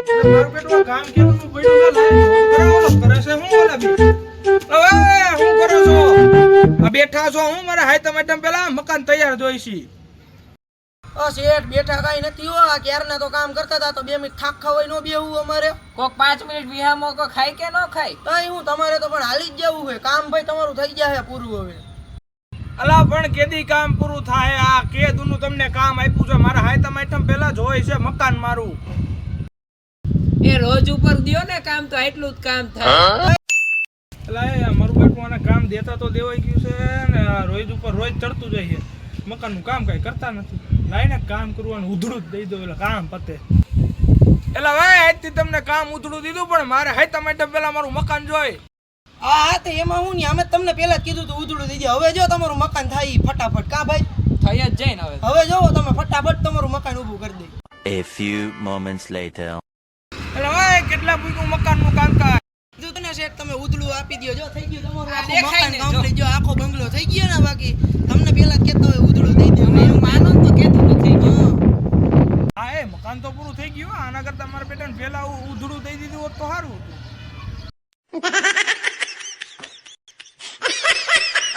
મારું બેટું આ કામ કેતું તું પડ્યું છે લાય કરે છે હું ઓલા બી હવે હું કરો છો આ બેઠા છો હું મારા હાઈ ટમેટમ પેલા મકાન તૈયાર જોઈશી શેઠ બેઠા કાઈ નથી હો આ ક્યારના તો કામ કરતા હતા તો 2 મિનિટ થાક ખવાય નો બેવું અમારે કોક 5 મિનિટ વિહામો કો ખાય કે નો ખાય કઈ હું તમારે તો પણ હાલી જ જવું છે કામ ભાઈ તમારું થઈ ગયા છે પૂરું હવે અલા પણ કેદી કામ પૂરું થાય આ કેદુનું તમને કામ આપ્યું છે મારા હાઈ ટમેટમ પેલા જોઈ છે મકાન મારું એ રોજ ઉપર દિયો ને કામ તો એટલું જ કામ થાય અલા એ મારું બેટું આને કામ દેતા તો દેવાઈ ગયું છે ને રોજ ઉપર રોજ ચડતું જાય છે મકાનનું કામ કઈ કરતા નથી લાઈને કામ કરવાનું ઉધડું જ દઈ દો એટલે કામ પતે એટલે ભાઈ આજથી તમને કામ ઉધડું દીધું પણ મારે હાઈ ટમેટમ પેલા મારું મકાન જોઈ હા તો એમાં હું ને અમે તમને પેલા જ કીધું તું ઉધડું દીધી હવે જો તમારું મકાન થાય ફટાફટ કા ભાઈ થઈ જ જાય ને હવે જોવો તમે ફટાફટ તમારું મકાન ઊભું કરી દે A few moments later. એટલે ભાઈ કેટલા પૂરું મકાનનું કામ કાજ કીધું તને શેઠ તમે ઉધડું આપી દયો જો થઈ ગયું તમારું આખું દેખાય મકાન ને, કમ્પ્લીટ જો આખો બંગલો થઈ ગયો ને બાકી તમને પેલા જ કહેતો હોય ઉધડું દઈ દે હું માનું તો કેતું નથી હા એ મકાન તો પૂરું થઈ ગયું આના કરતા મારા બેટાને પેલા ઉધડું દઈ દીધું હોત તો સારું હતું